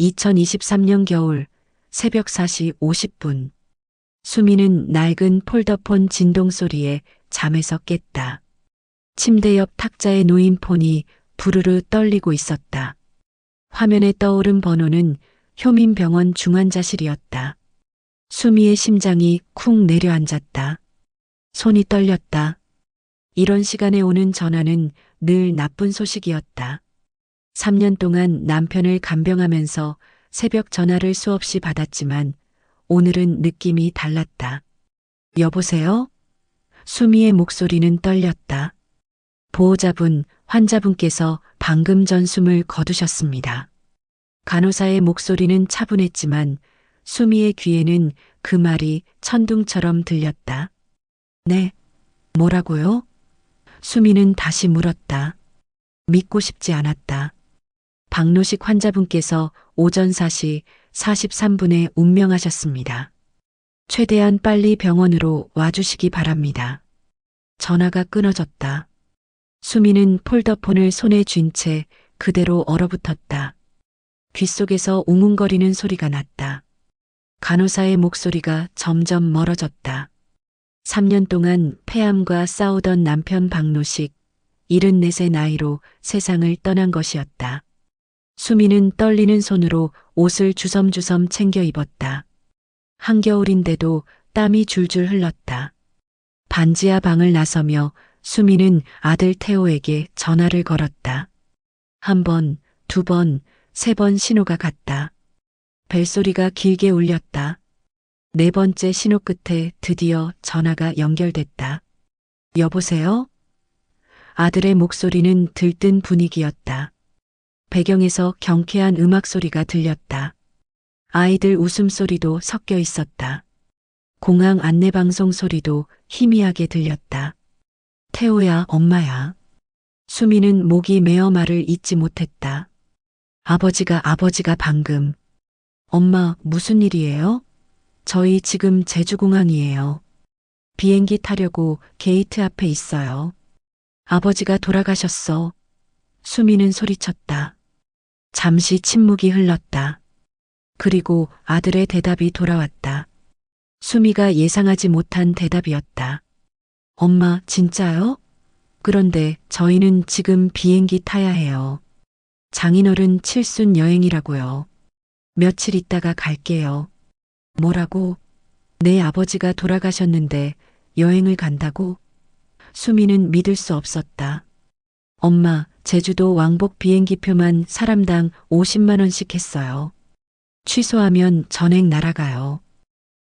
2023년 겨울 새벽 4시 50분. 수미는 낡은 폴더폰 진동 소리에 잠에서 깼다. 침대 옆 탁자에 놓인 폰이 부르르 떨리고 있었다. 화면에 떠오른 번호는 효민병원 중환자실이었다. 수미의 심장이 쿵 내려앉았다. 손이 떨렸다. 이런 시간에 오는 전화는 늘 나쁜 소식이었다. 3년 동안 남편을 간병하면서 새벽 전화를 수없이 받았지만 오늘은 느낌이 달랐다. 여보세요? 수미의 목소리는 떨렸다. 보호자분, 환자분께서 방금 전 숨을 거두셨습니다. 간호사의 목소리는 차분했지만 수미의 귀에는 그 말이 천둥처럼 들렸다. 네, 뭐라고요? 수미는 다시 물었다. 믿고 싶지 않았다. 박노식 환자분께서 오전 4시 43분에 운명하셨습니다. 최대한 빨리 병원으로 와주시기 바랍니다. 전화가 끊어졌다. 수미는 폴더폰을 손에 쥔 채 그대로 얼어붙었다. 귓속에서 웅웅거리는 소리가 났다. 간호사의 목소리가 점점 멀어졌다. 3년 동안 폐암과 싸우던 남편 박노식, 74세 나이로 세상을 떠난 것이었다. 수미는 떨리는 손으로 옷을 주섬주섬 챙겨 입었다. 한겨울인데도 땀이 줄줄 흘렀다. 반지하 방을 나서며 수미는 아들 태호에게 전화를 걸었다. 한 번, 두 번, 세 번 신호가 갔다. 벨소리가 길게 울렸다. 네 번째 신호 끝에 드디어 전화가 연결됐다. 여보세요? 아들의 목소리는 들뜬 분위기였다. 배경에서 경쾌한 음악 소리가 들렸다. 아이들 웃음소리도 섞여 있었다. 공항 안내방송 소리도 희미하게 들렸다. 태호야, 엄마야. 수미는 목이 메어 말을 잇지 못했다. 아버지가 방금. 엄마, 무슨 일이에요? 저희 지금 제주공항이에요. 비행기 타려고 게이트 앞에 있어요. 아버지가 돌아가셨어. 수미는 소리쳤다. 잠시 침묵이 흘렀다. 그리고 아들의 대답이 돌아왔다. 수미가 예상하지 못한 대답이었다. 엄마, 진짜요? 그런데 저희는 지금 비행기 타야 해요. 장인어른 칠순 여행이라고요. 며칠 있다가 갈게요. 뭐라고? 내 아버지가 돌아가셨는데 여행을 간다고? 수미는 믿을 수 없었다. 엄마, 제주도 왕복 비행기표만 사람당 50만 원씩 했어요. 취소하면 전액 날아가요.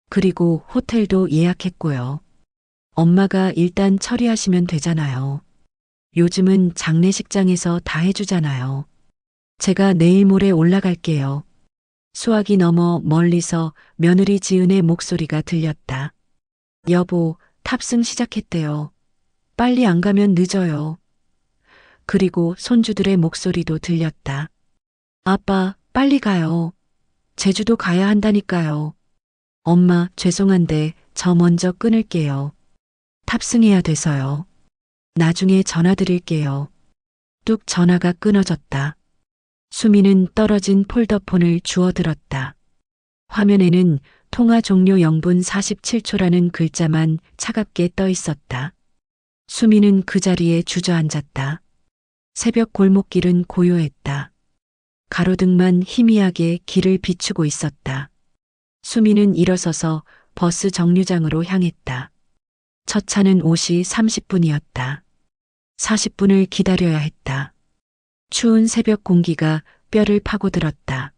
그리고 호텔도 예약했고요. 엄마가 일단 처리하시면 되잖아요. 요즘은 장례식장에서 다 해주잖아요. 제가 내일 모레 올라갈게요. 수화기 너머 멀리서 며느리 지은의 목소리가 들렸다. 여보, 탑승 시작했대요. 빨리 안 가면 늦어요. 그리고 손주들의 목소리도 들렸다. 아빠, 빨리 가요. 제주도 가야 한다니까요. 엄마, 죄송한데 저 먼저 끊을게요. 탑승해야 돼서요. 나중에 전화 드릴게요. 뚝 전화가 끊어졌다. 수미는 떨어진 폴더폰을 주워들었다. 화면에는 통화 종료 0분 47초라는 글자만 차갑게 떠 있었다. 수미는 그 자리에 주저앉았다. 새벽 골목길은 고요했다. 가로등만 희미하게 길을 비추고 있었다. 수미는 일어서서 버스 정류장으로 향했다. 첫 차는 5시 30분이었다. 40분을 기다려야 했다. 추운 새벽 공기가 뼈를 파고들었다.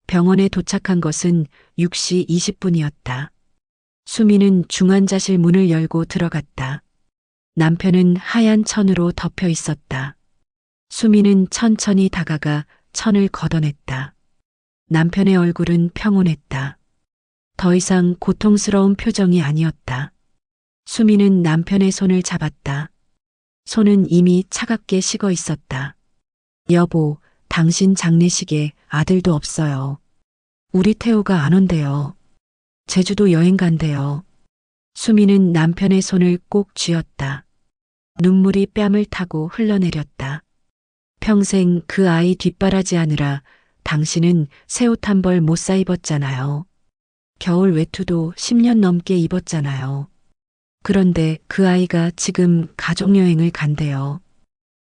병원에 도착한 것은 6시 20분이었다. 수미는 중환자실 문을 열고 들어갔다. 남편은 하얀 천으로 덮여 있었다. 수미는 천천히 다가가 천을 걷어냈다. 남편의 얼굴은 평온했다. 더 이상 고통스러운 표정이 아니었다. 수미는 남편의 손을 잡았다. 손은 이미 차갑게 식어 있었다. 여보, 당신 장례식에 아들도 없어요. 우리 태호가 안 온대요. 제주도 여행 간대요. 수미는 남편의 손을 꼭 쥐었다. 눈물이 뺨을 타고 흘러내렸다. 평생 그 아이 뒷바라지하느라 당신은 새 옷 한 벌 못 사 입었잖아요. 겨울 외투도 10년 넘게 입었잖아요. 그런데 그 아이가 지금 가족여행을 간대요.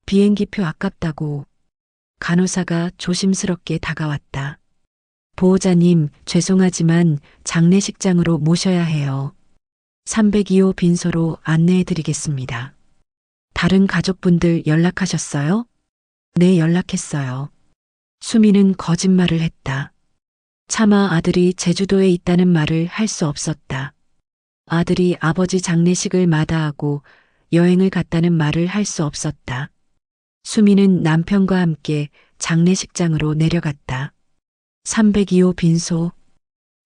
비행기표 아깝다고. 간호사가 조심스럽게 다가왔다. 보호자님, 죄송하지만 장례식장으로 모셔야 해요. 302호 빈소로 안내해 드리겠습니다. 다른 가족분들 연락하셨어요? 네, 연락했어요. 수미는 거짓말을 했다. 차마 아들이 제주도에 있다는 말을 할 수 없었다. 아들이 아버지 장례식을 마다하고 여행을 갔다는 말을 할 수 없었다. 수미는 남편과 함께 장례식장으로 내려갔다. 302호 빈소.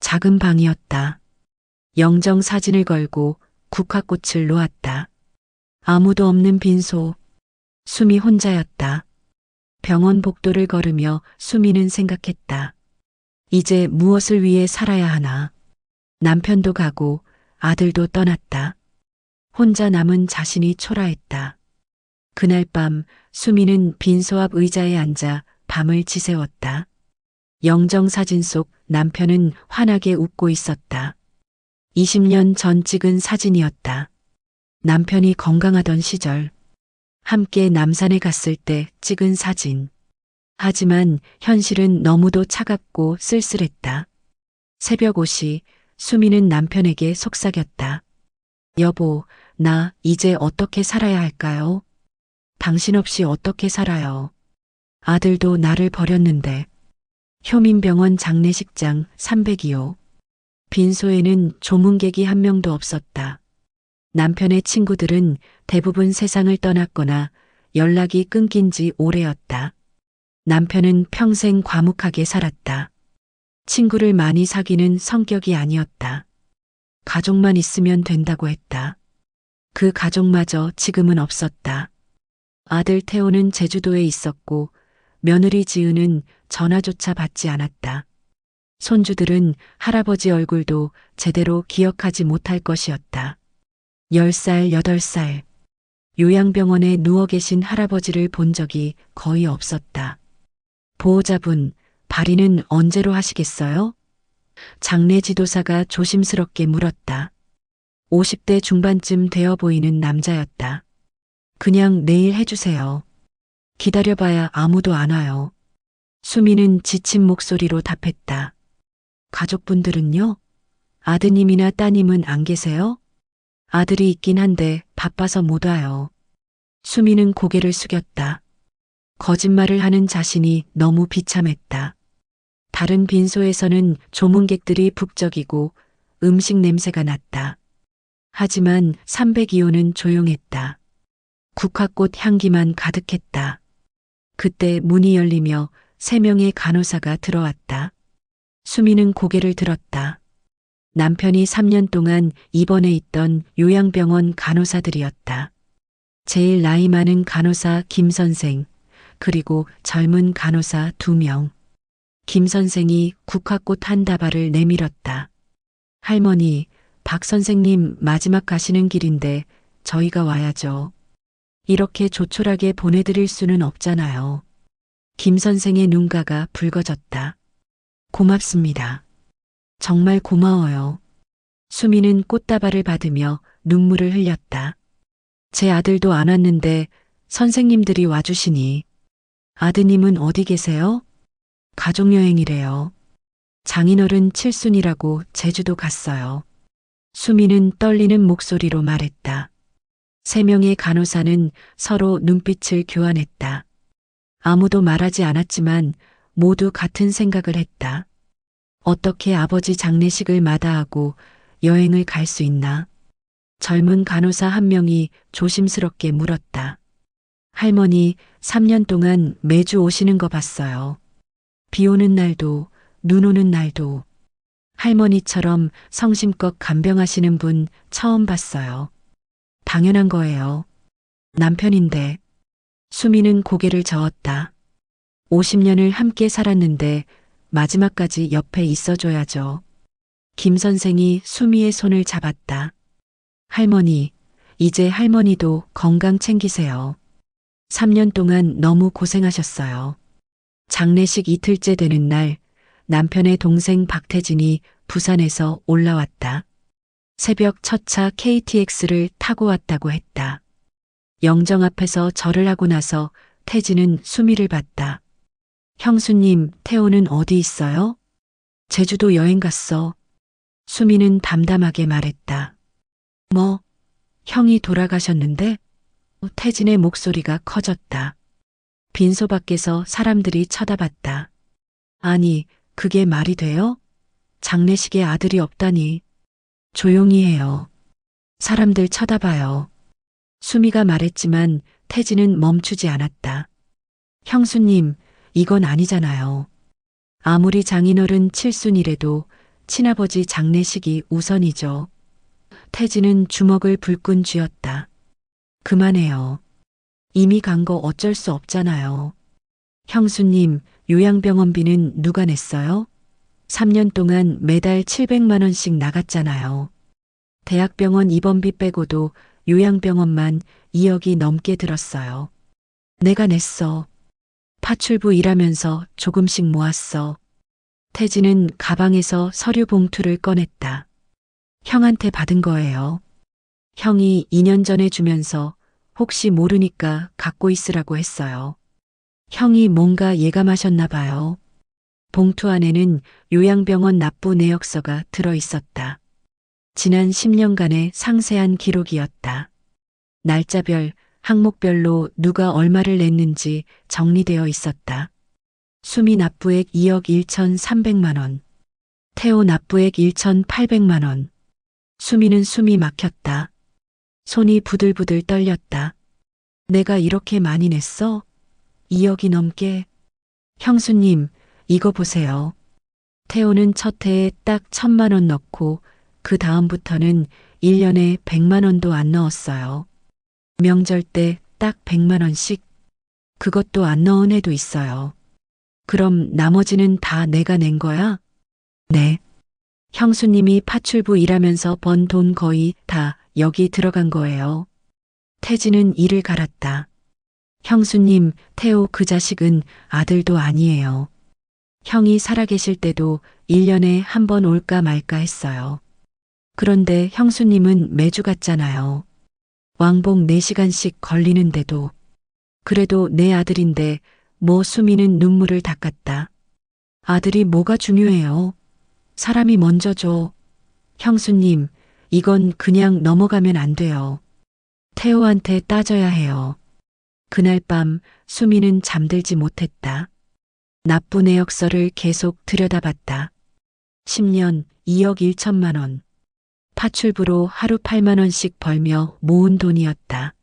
작은 방이었다. 영정 사진을 걸고 국화꽃을 놓았다. 아무도 없는 빈소. 수미 혼자였다. 병원 복도를 걸으며 수미는 생각했다. 이제 무엇을 위해 살아야 하나. 남편도 가고 아들도 떠났다. 혼자 남은 자신이 초라했다. 그날 밤 수미는 빈소 앞 의자에 앉아 밤을 지새웠다. 영정사진 속 남편은 환하게 웃고 있었다. 20년 전 찍은 사진이었다. 남편이 건강하던 시절, 함께 남산에 갔을 때 찍은 사진. 하지만 현실은 너무도 차갑고 쓸쓸했다. 새벽 5시 수미는 남편에게 속삭였다. 여보, 나 이제 어떻게 살아야 할까요? 당신 없이 어떻게 살아요? 아들도 나를 버렸는데. 효민병원 장례식장 302호. 빈소에는 조문객이 한 명도 없었다. 남편의 친구들은 대부분 세상을 떠났거나 연락이 끊긴 지 오래였다. 남편은 평생 과묵하게 살았다. 친구를 많이 사귀는 성격이 아니었다. 가족만 있으면 된다고 했다. 그 가족마저 지금은 없었다. 아들 태호는 제주도에 있었고 며느리 지은은 전화조차 받지 않았다. 손주들은 할아버지 얼굴도 제대로 기억하지 못할 것이었다. 10살, 8살. 요양병원에 누워 계신 할아버지를 본 적이 거의 없었다. 보호자분, 발인은 언제로 하시겠어요? 장례 지도사가 조심스럽게 물었다. 50대 중반쯤 되어 보이는 남자였다. 그냥 내일 해주세요. 기다려봐야 아무도 안 와요. 수미는 지친 목소리로 답했다. 가족분들은요? 아드님이나 따님은 안 계세요? 아들이 있긴 한데 바빠서 못 와요. 수미는 고개를 숙였다. 거짓말을 하는 자신이 너무 비참했다. 다른 빈소에서는 조문객들이 북적이고 음식 냄새가 났다. 하지만 302호는 조용했다. 국화꽃 향기만 가득했다. 그때 문이 열리며 3명의 간호사가 들어왔다. 수미는 고개를 들었다. 남편이 3년 동안 입원해 있던 요양병원 간호사들이었다. 제일 나이 많은 간호사 김 선생, 그리고 젊은 간호사 2명. 김 선생이 국화꽃 한 다발을 내밀었다. 할머니, 박 선생님 마지막 가시는 길인데 저희가 와야죠. 이렇게 조촐하게 보내드릴 수는 없잖아요. 김 선생의 눈가가 붉어졌다. 고맙습니다. 정말 고마워요. 수미는 꽃다발을 받으며 눈물을 흘렸다. 제 아들도 안 왔는데 선생님들이 와주시니. 아드님은 어디 계세요? 가족여행이래요. 장인어른 칠순이라고 제주도 갔어요. 수미는 떨리는 목소리로 말했다. 3명의 간호사는 서로 눈빛을 교환했다. 아무도 말하지 않았지만 모두 같은 생각을 했다. 어떻게 아버지 장례식을 마다하고 여행을 갈 수 있나? 젊은 간호사 한 명이 조심스럽게 물었다. 할머니, 3년 동안 매주 오시는 거 봤어요. 비 오는 날도, 눈 오는 날도. 할머니처럼 성심껏 간병하시는 분 처음 봤어요. 당연한 거예요. 남편인데. 수미는 고개를 저었다. 50년을 함께 살았는데 마지막까지 옆에 있어줘야죠. 김 선생이 수미의 손을 잡았다. 할머니, 이제 할머니도 건강 챙기세요. 3년 동안 너무 고생하셨어요. 장례식 이틀째 되는 날 남편의 동생 박태진이 부산에서 올라왔다. 새벽 첫 차 KTX를 타고 왔다고 했다. 영정 앞에서 절을 하고 나서 태진은 수미를 봤다. 형수님, 태호는 어디 있어요? 제주도 여행 갔어. 수미는 담담하게 말했다. 뭐, 형이 돌아가셨는데? 태진의 목소리가 커졌다. 빈소 밖에서 사람들이 쳐다봤다. 아니, 그게 말이 돼요? 장례식에 아들이 없다니. 조용히 해요. 사람들 쳐다봐요. 수미가 말했지만 태진은 멈추지 않았다. 형수님, 이건 아니잖아요. 아무리 장인어른 칠순이라도 친아버지 장례식이 우선이죠. 태진은 주먹을 불끈 쥐었다. 그만해요. 이미 간 거 어쩔 수 없잖아요. 형수님, 요양병원비는 누가 냈어요? 3년 동안 매달 700만 원씩 나갔잖아요. 대학병원 입원비 빼고도 요양병원만 2억이 넘게 들었어요. 내가 냈어. 파출부 일하면서 조금씩 모았어. 태진은 가방에서 서류 봉투를 꺼냈다. 형한테 받은 거예요. 형이 2년 전에 주면서 혹시 모르니까 갖고 있으라고 했어요. 형이 뭔가 예감하셨나 봐요. 봉투 안에는 요양병원 납부 내역서가 들어 있었다. 지난 10년간의 상세한 기록이었다. 날짜별, 항목별로 누가 얼마를 냈는지 정리되어 있었다. 수미 납부액 2억 1,300만 원. 태호 납부액 1,800만 원. 수미는 숨이 막혔다. 손이 부들부들 떨렸다. 내가 이렇게 많이 냈어? 2억이 넘게. 형수님, 이거 보세요. 태호는 첫 해에 딱 1,000만 원 넣고 그 다음부터는 1년에 100만 원도 안 넣었어요. 명절 때 딱 100만 원씩. 그것도 안 넣은 해도 있어요. 그럼 나머지는 다 내가 낸 거야? 네. 형수님이 파출부 일하면서 번 돈 거의 다 여기 들어간 거예요. 태진은 이를 갈았다. 형수님, 태호 그 자식은 아들도 아니에요. 형이 살아계실 때도 1년에 한 번 올까 말까 했어요. 그런데 형수님은 매주 갔잖아요. 왕복 4시간씩 걸리는데도. 그래도 내 아들인데 뭐 수미는 눈물을 닦았다. 아들이 뭐가 중요해요? 사람이 먼저죠. 형수님, 이건 그냥 넘어가면 안 돼요. 태호한테 따져야 해요. 그날 밤 수미는 잠들지 못했다. 납부 내역서를 계속 들여다봤다. 10년 2억 1천만 원. 파출부로 하루 8만 원씩 벌며 모은 돈이었다.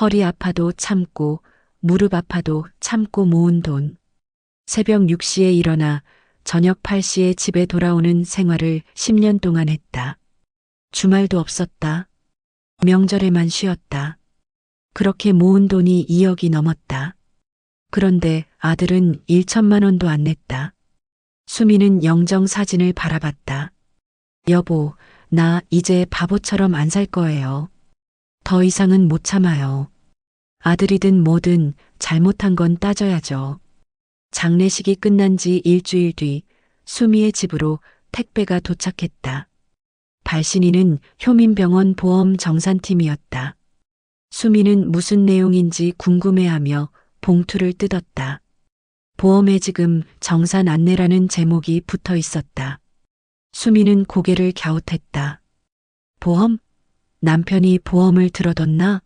허리 아파도 참고 무릎 아파도 참고 모은 돈. 새벽 6시에 일어나 저녁 8시에 집에 돌아오는 생활을 10년 동안 했다. 주말도 없었다. 명절에만 쉬었다. 그렇게 모은 돈이 2억이 넘었다. 그런데 아들은 1천만 원도 안 냈다. 수미는 영정 사진을 바라봤다. 여보, 나 이제 바보처럼 안 살 거예요. 더 이상은 못 참아요. 아들이든 뭐든 잘못한 건 따져야죠. 장례식이 끝난 지 일주일 뒤 수미의 집으로 택배가 도착했다. 발신인은 효민병원 보험 정산팀이었다. 수미는 무슨 내용인지 궁금해하며 봉투를 뜯었다. 보험해지금 정산 안내라는 제목이 붙어 있었다. 수미는 고개를 갸웃했다. 보험? 남편이 보험을 들어뒀나?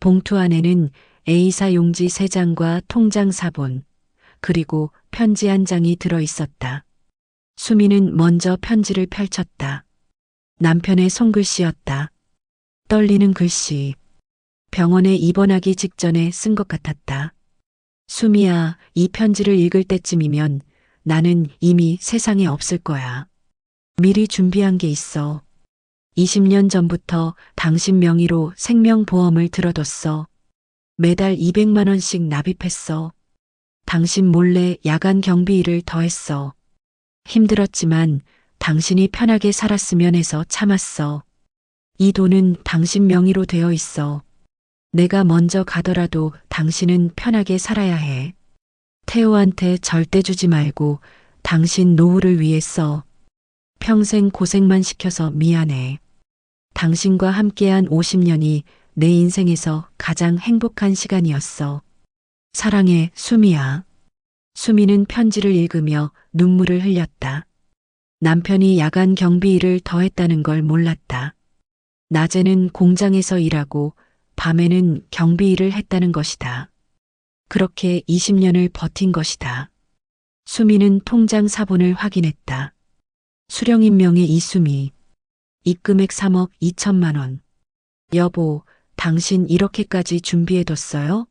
봉투 안에는 A사 용지 3장과 통장 사본, 그리고 편지 한 장이 들어 있었다. 수미는 먼저 편지를 펼쳤다. 남편의 손글씨였다. 떨리는 글씨. 병원에 입원하기 직전에 쓴 것 같았다. 수미야, 이 편지를 읽을 때쯤이면 나는 이미 세상에 없을 거야. 미리 준비한 게 있어. 20년 전부터 당신 명의로 생명보험을 들어뒀어. 매달 200만 원씩 납입했어. 당신 몰래 야간 경비일을 더했어. 힘들었지만 당신이 편하게 살았으면 해서 참았어. 이 돈은 당신 명의로 되어 있어. 내가 먼저 가더라도 당신은 편하게 살아야 해. 태호한테 절대 주지 말고 당신 노후를 위해 써. 평생 고생만 시켜서 미안해. 당신과 함께한 50년이 내 인생에서 가장 행복한 시간이었어. 사랑해, 수미야. 수미는 편지를 읽으며 눈물을 흘렸다. 남편이 야간 경비 일을 더 했다는 걸 몰랐다. 낮에는 공장에서 일하고 밤에는 경비 일을 했다는 것이다. 그렇게 20년을 버틴 것이다. 수미는 통장 사본을 확인했다. 수령인 명의 이수미. 입금액 3억 2천만 원. 여보, 당신 이렇게까지 준비해뒀어요?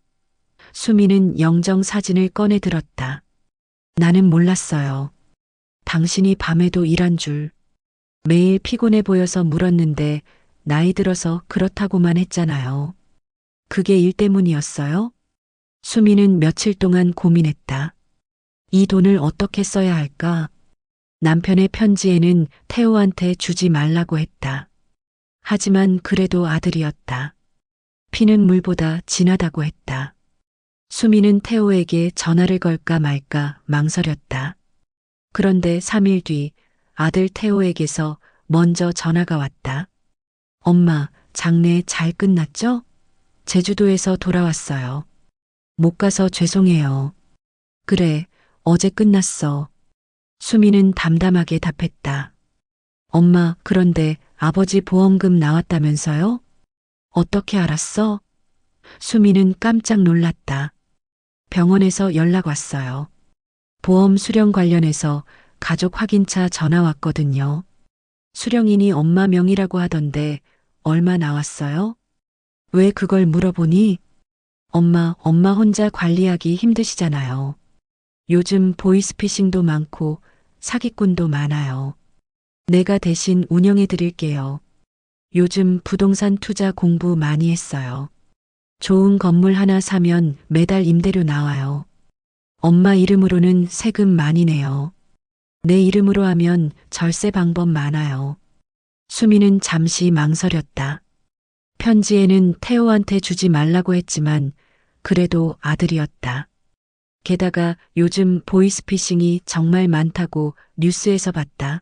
수미는 영정 사진을 꺼내 들었다. 나는 몰랐어요. 당신이 밤에도 일한 줄. 매일 피곤해 보여서 물었는데 나이 들어서 그렇다고만 했잖아요. 그게 일 때문이었어요? 수미는 며칠 동안 고민했다. 이 돈을 어떻게 써야 할까? 남편의 편지에는 태호한테 주지 말라고 했다. 하지만 그래도 아들이었다. 피는 물보다 진하다고 했다. 수미는 태호에게 전화를 걸까 말까 망설였다. 그런데 3일 뒤 아들 태호에게서 먼저 전화가 왔다. 엄마, 장례 잘 끝났죠? 제주도에서 돌아왔어요. 못 가서 죄송해요. 그래, 어제 끝났어. 수미는 담담하게 답했다. 엄마, 그런데 아버지 보험금 나왔다면서요? 어떻게 알았어? 수미는 깜짝 놀랐다. 병원에서 연락 왔어요. 보험 수령 관련해서 가족 확인차 전화 왔거든요. 수령인이 엄마 명의라고 하던데 얼마 나왔어요? 왜 그걸 물어보니? 엄마 혼자 관리하기 힘드시잖아요. 요즘 보이스피싱도 많고 사기꾼도 많아요. 내가 대신 운영해 드릴게요. 요즘 부동산 투자 공부 많이 했어요. 좋은 건물 하나 사면 매달 임대료 나와요. 엄마 이름으로는 세금 많이 내요. 내 이름으로 하면 절세 방법 많아요. 수미는 잠시 망설였다. 편지에는 태호한테 주지 말라고 했지만 그래도 아들이었다. 게다가 요즘 보이스피싱이 정말 많다고 뉴스에서 봤다.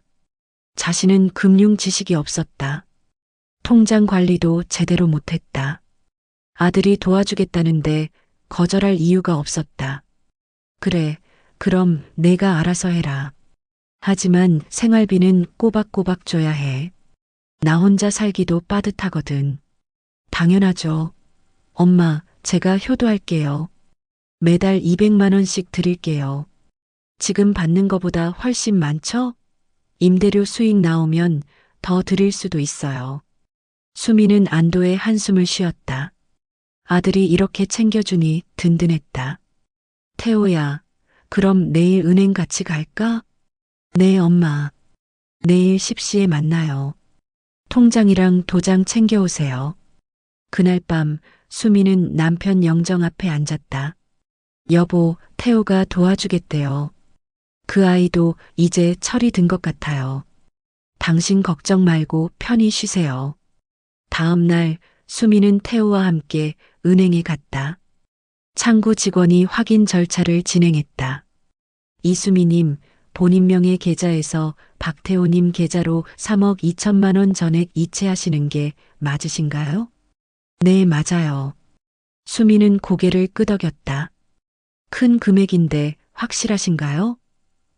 자신은 금융 지식이 없었다. 통장 관리도 제대로 못했다. 아들이 도와주겠다는데 거절할 이유가 없었다. 그래, 그럼 내가 알아서 해라. 하지만 생활비는 꼬박꼬박 줘야 해. 나 혼자 살기도 빠듯하거든. 당연하죠. 엄마, 제가 효도할게요. 매달 200만 원씩 드릴게요. 지금 받는 거보다 훨씬 많죠? 임대료 수익 나오면 더 드릴 수도 있어요. 수미는 안도의 한숨을 쉬었다. 아들이 이렇게 챙겨주니 든든했다. 태호야, 그럼 내일 은행 같이 갈까? 네, 엄마. 내일 10시에 만나요. 통장이랑 도장 챙겨오세요. 그날 밤 수미는 남편 영정 앞에 앉았다. 여보, 태호가 도와주겠대요. 그 아이도 이제 철이 든 것 같아요. 당신 걱정 말고 편히 쉬세요. 다음 날 수미는 태호와 함께 은행에 갔다. 창구 직원이 확인 절차를 진행했다. 이수미님, 본인명의 계좌에서 박태호님 계좌로 3억 2천만 원 전액 이체하시는 게 맞으신가요? 네, 맞아요. 수미는 고개를 끄덕였다. 큰 금액인데 확실하신가요?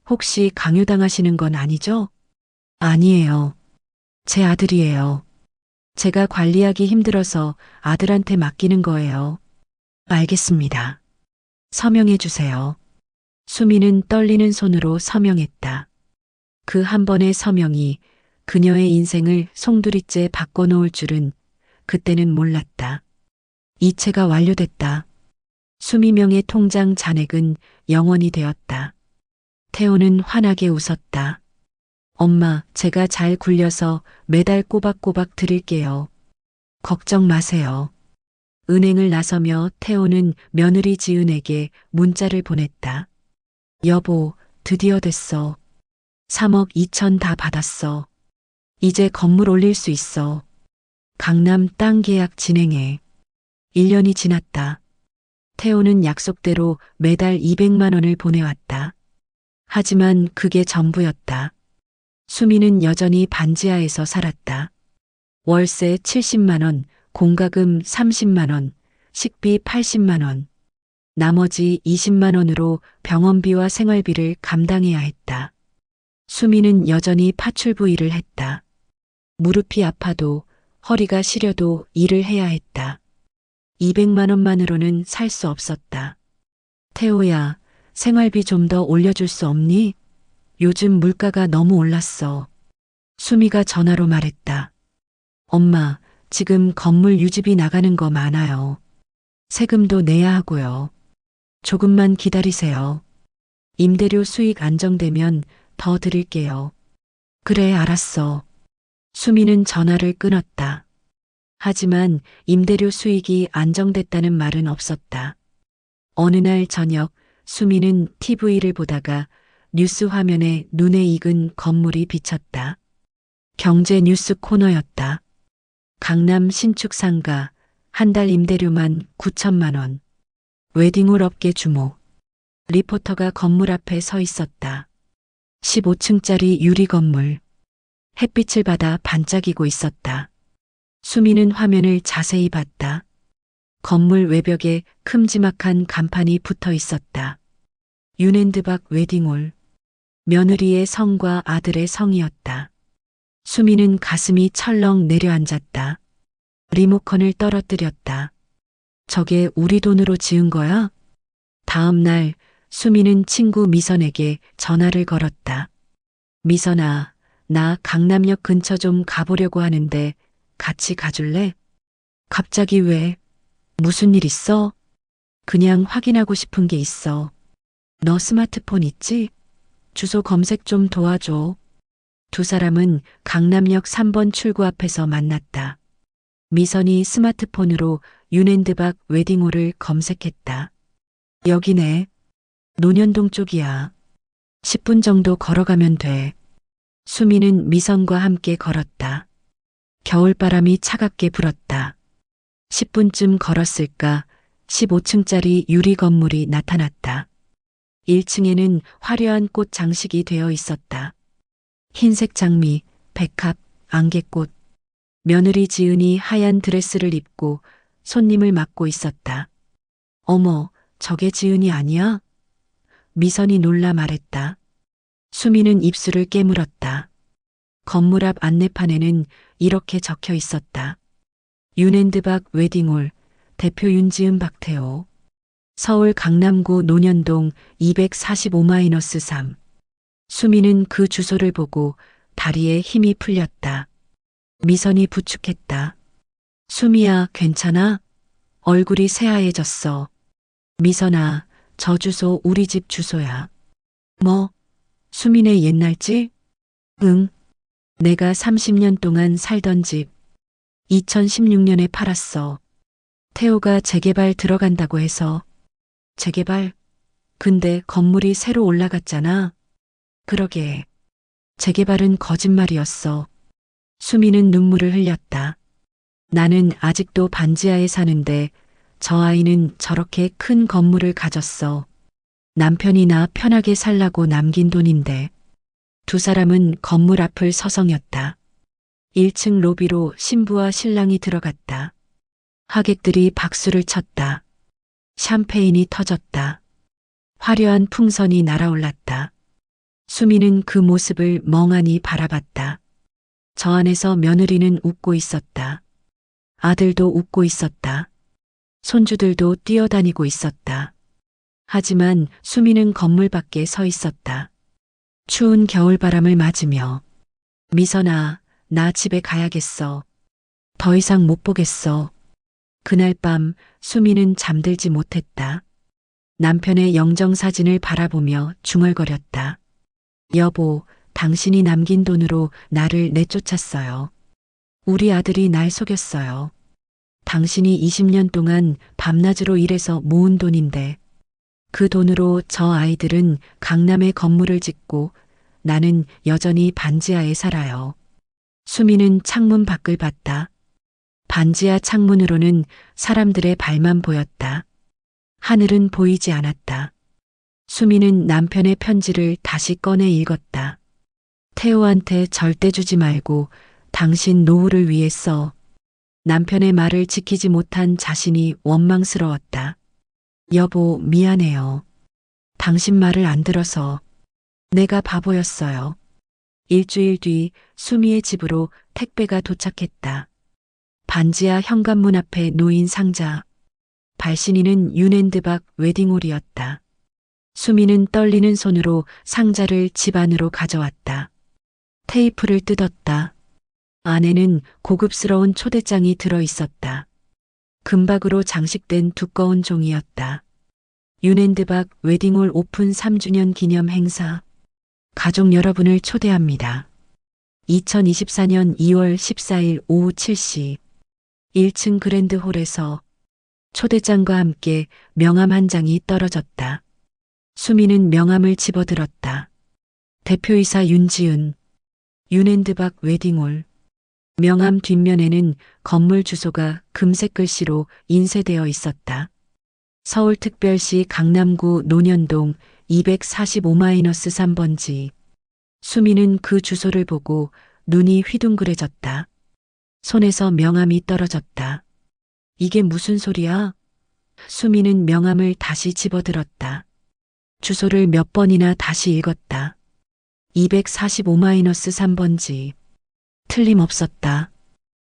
혹시 강요당하시는 건 아니죠? 아니에요. 제 아들이에요. 제가 관리하기 힘들어서 아들한테 맡기는 거예요. 알겠습니다. 서명해 주세요. 수미는 떨리는 손으로 서명했다. 그 한 번의 서명이 그녀의 인생을 송두리째 바꿔놓을 줄은 그때는 몰랐다. 이체가 완료됐다. 수미명의 통장 잔액은 영원이 되었다. 태호는 환하게 웃었다. 엄마, 제가 잘 굴려서 매달 꼬박꼬박 드릴게요. 걱정 마세요. 은행을 나서며 태호는 며느리 지은에게 문자를 보냈다. 여보, 드디어 됐어. 3억 2천 다 받았어. 이제 건물 올릴 수 있어. 강남 땅 계약 진행해. 1년이 지났다. 태호는 약속대로 매달 200만 원을 보내왔다. 하지만 그게 전부였다. 수미는 여전히 반지하에서 살았다. 월세 70만 원, 공과금 30만 원, 식비 80만 원. 나머지 20만 원으로 병원비와 생활비를 감당해야 했다. 수미는 여전히 파출부 일을 했다. 무릎이 아파도 허리가 시려도 일을 해야 했다. 200만 원만으로는 살 수 없었다. 태호야, 생활비 좀 더 올려줄 수 없니? 요즘 물가가 너무 올랐어. 수미가 전화로 말했다. 엄마, 지금 건물 유지비 나가는 거 많아요. 세금도 내야 하고요. 조금만 기다리세요. 임대료 수익 안정되면 더 드릴게요. 그래, 알았어. 수미는 전화를 끊었다. 하지만 임대료 수익이 안정됐다는 말은 없었다. 어느 날 저녁 수미는 TV를 보다가 뉴스 화면에 눈에 익은 건물이 비쳤다. 경제 뉴스 코너였다. 강남 신축 상가 한 달 임대료만 9천만 원. 웨딩홀 업계 주목. 리포터가 건물 앞에 서 있었다. 15층짜리 유리 건물. 햇빛을 받아 반짝이고 있었다. 수미는 화면을 자세히 봤다. 건물 외벽에 큼지막한 간판이 붙어 있었다. 윤앤드박 웨딩홀. 며느리의 성과 아들의 성이었다. 수미는 가슴이 철렁 내려앉았다. 리모컨을 떨어뜨렸다. 저게 우리 돈으로 지은 거야? 다음 날 수미는 친구 미선에게 전화를 걸었다. 미선아, 나 강남역 근처 좀 가보려고 하는데 같이 가줄래? 갑자기 왜? 무슨 일 있어? 그냥 확인하고 싶은 게 있어. 너 스마트폰 있지? 주소 검색 좀 도와줘. 두 사람은 강남역 3번 출구 앞에서 만났다. 미선이 스마트폰으로 윤앤드박 웨딩홀을 검색했다. 여기네. 논현동 쪽이야. 10분 정도 걸어가면 돼. 수미는 미선과 함께 걸었다. 겨울바람이 차갑게 불었다. 10분쯤 걸었을까 15층짜리 유리 건물이 나타났다. 1층에는 화려한 꽃 장식이 되어 있었다. 흰색 장미, 백합, 안개꽃. 며느리 지은이 하얀 드레스를 입고 손님을 맞고 있었다. 어머, 저게 지은이 아니야? 미선이 놀라 말했다. 수미는 입술을 깨물었다. 건물 앞 안내판에는 이렇게 적혀 있었다. 윤앤드박 웨딩홀, 대표 윤지은 박태호. 서울 강남구 논현동 245-3. 수미는 그 주소를 보고 다리에 힘이 풀렸다. 미선이 부축했다. 수미야, 괜찮아? 얼굴이 새하얘졌어. 미선아, 저 주소 우리 집 주소야. 뭐? 수민의 옛날 집? 응. 내가 30년 동안 살던 집. 2016년에 팔았어. 태호가 재개발 들어간다고 해서. 재개발? 근데 건물이 새로 올라갔잖아. 그러게. 재개발은 거짓말이었어. 수미는 눈물을 흘렸다. 나는 아직도 반지하에 사는데 저 아이는 저렇게 큰 건물을 가졌어. 남편이 나 편하게 살라고 남긴 돈인데. 두 사람은 건물 앞을 서성였다. 1층 로비로 신부와 신랑이 들어갔다. 하객들이 박수를 쳤다. 샴페인이 터졌다. 화려한 풍선이 날아올랐다. 수미는 그 모습을 멍하니 바라봤다. 저 안에서 며느리는 웃고 있었다. 아들도 웃고 있었다. 손주들도 뛰어다니고 있었다. 하지만 수미는 건물 밖에 서 있었다. 추운 겨울바람을 맞으며. 미선아, 나 집에 가야겠어. 더 이상 못 보겠어. 그날 밤 수미는 잠들지 못했다. 남편의 영정사진을 바라보며 중얼거렸다. 여보, 당신이 남긴 돈으로 나를 내쫓았어요. 우리 아들이 날 속였어요. 당신이 20년 동안 밤낮으로 일해서 모은 돈인데 그 돈으로 저 아이들은 강남에 건물을 짓고 나는 여전히 반지하에 살아요. 수미는 창문 밖을 봤다. 반지하 창문으로는 사람들의 발만 보였다. 하늘은 보이지 않았다. 수미는 남편의 편지를 다시 꺼내 읽었다. 태호한테 절대 주지 말고 당신 노후를 위해 써. 남편의 말을 지키지 못한 자신이 원망스러웠다. 여보, 미안해요. 당신 말을 안 들어서 내가 바보였어요. 일주일 뒤 수미의 집으로 택배가 도착했다. 반지하 현관문 앞에 놓인 상자. 발신인은 윤앤드박 웨딩홀이었다. 수미는 떨리는 손으로 상자를 집 안으로 가져왔다. 테이프를 뜯었다. 안에는 고급스러운 초대장이 들어 있었다. 금박으로 장식된 두꺼운 종이였다. 윤앤드박 웨딩홀 오픈 3주년 기념 행사. 가족 여러분을 초대합니다. 2024년 2월 14일 오후 7시 1층 그랜드홀에서 초대장과 함께 명함 한 장이 떨어졌다. 수미는 명함을 집어들었다. 대표이사 윤지은, 윤앤드박 웨딩홀. 명함 뒷면에는 건물 주소가 금색 글씨로 인쇄되어 있었다. 서울특별시 강남구 논현동 245-3번지. 수미는 그 주소를 보고 눈이 휘둥그레졌다. 손에서 명함이 떨어졌다. 이게 무슨 소리야? 수미는 명함을 다시 집어들었다. 주소를 몇 번이나 다시 읽었다. 245-3번지. 틀림없었다.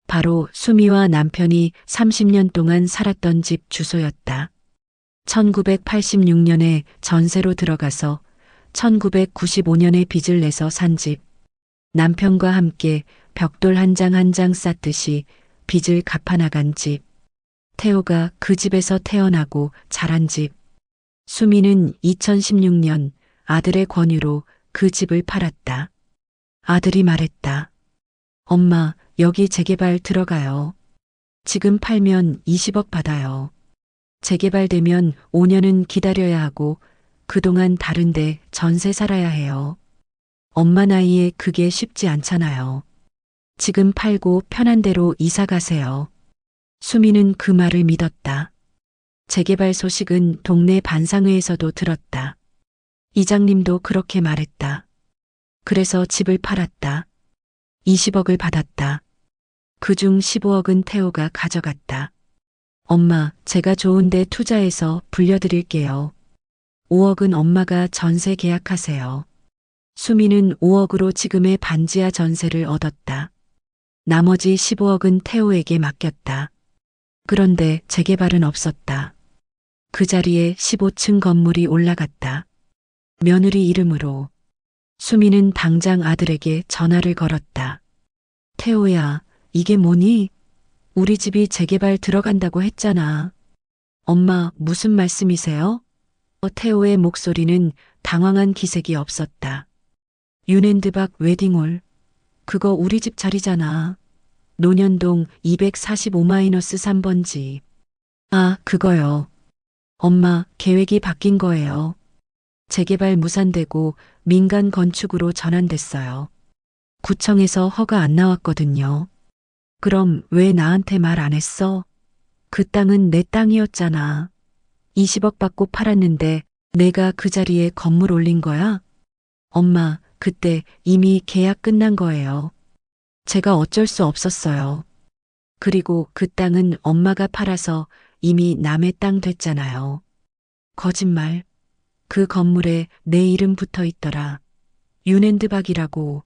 바로 수미와 남편이 30년 동안 살았던 집 주소였다. 1986년에 전세로 들어가서 1995년에 빚을 내서 산 집. 남편과 함께 벽돌 한 장 한 장 쌓듯이 빚을 갚아나간 집. 태호가 그 집에서 태어나고 자란 집. 수미는 2016년 아들의 권유로 그 집을 팔았다. 아들이 말했다. 엄마, 여기 재개발 들어가요. 지금 팔면 20억 받아요. 재개발되면 5년은 기다려야 하고 그동안 다른데 전세 살아야 해요. 엄마 나이에 그게 쉽지 않잖아요. 지금 팔고 편한 대로 이사 가세요. 수미는 그 말을 믿었다. 재개발 소식은 동네 반상회에서도 들었다. 이장님도 그렇게 말했다. 그래서 집을 팔았다. 20억을 받았다. 그중 15억은 태호가 가져갔다. 엄마, 제가 좋은데 투자해서 불려드릴게요. 5억은 엄마가 전세 계약하세요. 수미는 5억으로 지금의 반지하 전세를 얻었다. 나머지 15억은 태호에게 맡겼다. 그런데 재개발은 없었다. 그 자리에 15층 건물이 올라갔다. 며느리 이름으로. 수미는 당장 아들에게 전화를 걸었다. 태호야, 이게 뭐니? 우리 집이 재개발 들어간다고 했잖아. 엄마, 무슨 말씀이세요? 태호의 목소리는 당황한 기색이 없었다. 윤앤드박 웨딩홀. 그거 우리 집 자리잖아. 논현동 245-3번지. 아, 그거요. 엄마, 계획이 바뀐 거예요. 재개발 무산되고 민간 건축으로 전환됐어요. 구청에서 허가 안 나왔거든요. 그럼 왜 나한테 말 안 했어? 그 땅은 내 땅이었잖아. 20억 받고 팔았는데 내가 그 자리에 건물 올린 거야? 엄마, 그때 이미 계약 끝난 거예요. 제가 어쩔 수 없었어요. 그리고 그 땅은 엄마가 팔아서 이미 남의 땅 됐잖아요. 거짓말. 그 건물에 내 이름 붙어 있더라. 윤앤드박이라고.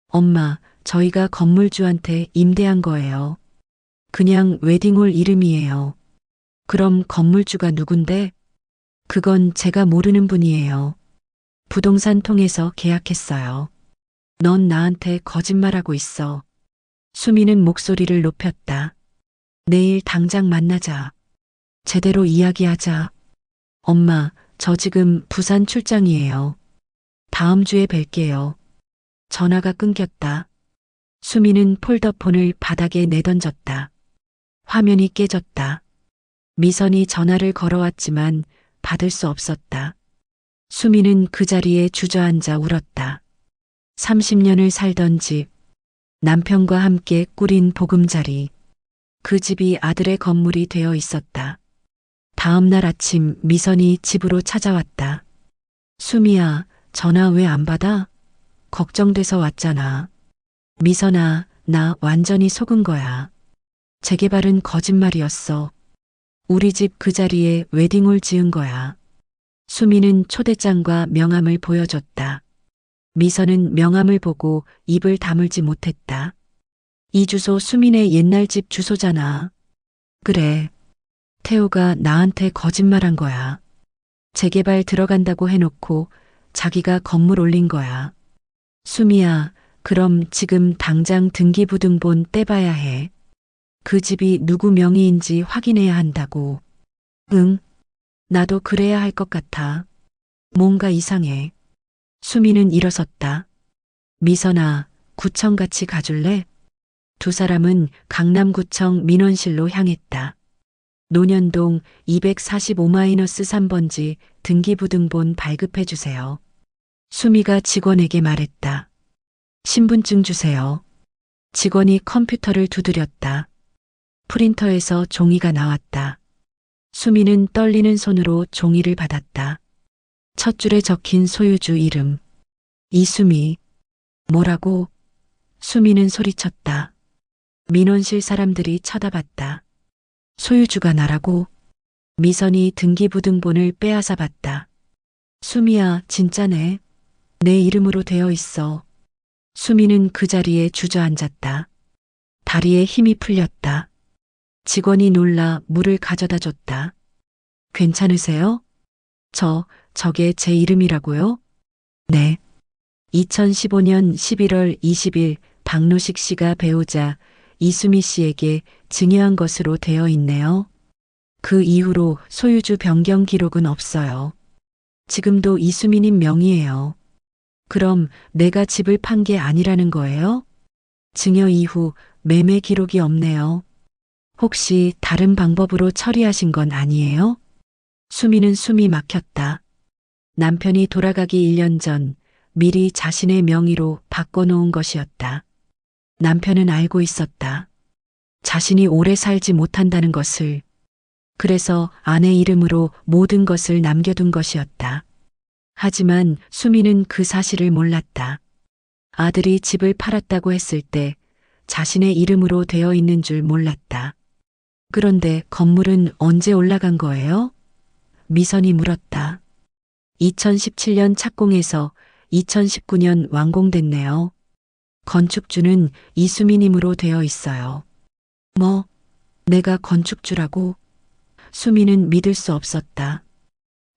엄마, 저희가 건물주한테 임대한 거예요. 그냥 웨딩홀 이름이에요. 그럼 건물주가 누군데? 그건 제가 모르는 분이에요. 부동산 통해서 계약했어요. 넌 나한테 거짓말하고 있어. 수미는 목소리를 높였다. 내일 당장 만나자. 제대로 이야기하자. 엄마, 저 지금 부산 출장이에요. 다음 주에 뵐게요. 전화가 끊겼다. 수미는 폴더폰을 바닥에 내던졌다. 화면이 깨졌다. 미선이 전화를 걸어왔지만 받을 수 없었다. 수미는 그 자리에 주저앉아 울었다. 30년을 살던 집, 남편과 함께 꾸린 보금자리, 그 집이 아들의 건물이 되어 있었다. 다음 날 아침 미선이 집으로 찾아왔다. 수미야, 전화 왜 안 받아? 걱정돼서 왔잖아. 미선아, 나 완전히 속은 거야. 재개발은 거짓말이었어. 우리 집 그 자리에 웨딩홀 지은 거야. 수미는 초대장과 명함을 보여줬다. 미선은 명함을 보고 입을 다물지 못했다. 이 주소 수민의 옛날 집 주소잖아. 그래. 태호가 나한테 거짓말한 거야. 재개발 들어간다고 해놓고 자기가 건물 올린 거야. 수미야, 그럼 지금 당장 등기부등본 떼봐야 해. 그 집이 누구 명의인지 확인해야 한다고. 응, 나도 그래야 할 것 같아. 뭔가 이상해. 수미는 일어섰다. 미선아, 구청 같이 가줄래? 두 사람은 강남구청 민원실로 향했다. 논현동 245-3번지 등기부등본 발급해 주세요. 수미가 직원에게 말했다. 신분증 주세요. 직원이 컴퓨터를 두드렸다. 프린터에서 종이가 나왔다. 수미는 떨리는 손으로 종이를 받았다. 첫 줄에 적힌 소유주 이름. 이수미. 뭐라고? 수미는 소리쳤다. 민원실 사람들이 쳐다봤다. 소유주가 나라고? 미선이 등기부등본을 빼앗아 봤다. 수미야, 진짜네. 내 이름으로 되어 있어. 수미는 그 자리에 주저앉았다. 다리에 힘이 풀렸다. 직원이 놀라 물을 가져다 줬다. 괜찮으세요? 저게 제 이름이라고요? 네. 2015년 11월 20일 박노식 씨가 배우자 이수미 씨에게 증여한 것으로 되어 있네요. 그 이후로 소유주 변경 기록은 없어요. 지금도 이수미님 명의예요. 그럼 내가 집을 판 게 아니라는 거예요? 증여 이후 매매 기록이 없네요. 혹시 다른 방법으로 처리하신 건 아니에요? 수미는 숨이 막혔다. 남편이 돌아가기 1년 전 미리 자신의 명의로 바꿔놓은 것이었다. 남편은 알고 있었다. 자신이 오래 살지 못한다는 것을. 그래서 아내 이름으로 모든 것을 남겨둔 것이었다. 하지만 수미는 그 사실을 몰랐다. 아들이 집을 팔았다고 했을 때 자신의 이름으로 되어 있는 줄 몰랐다. 그런데 건물은 언제 올라간 거예요? 미선이 물었다. 2017년 착공해서 2019년 완공됐네요. 건축주는 이수미님으로 되어 있어요. 뭐, 내가 건축주라고? 수미는 믿을 수 없었다.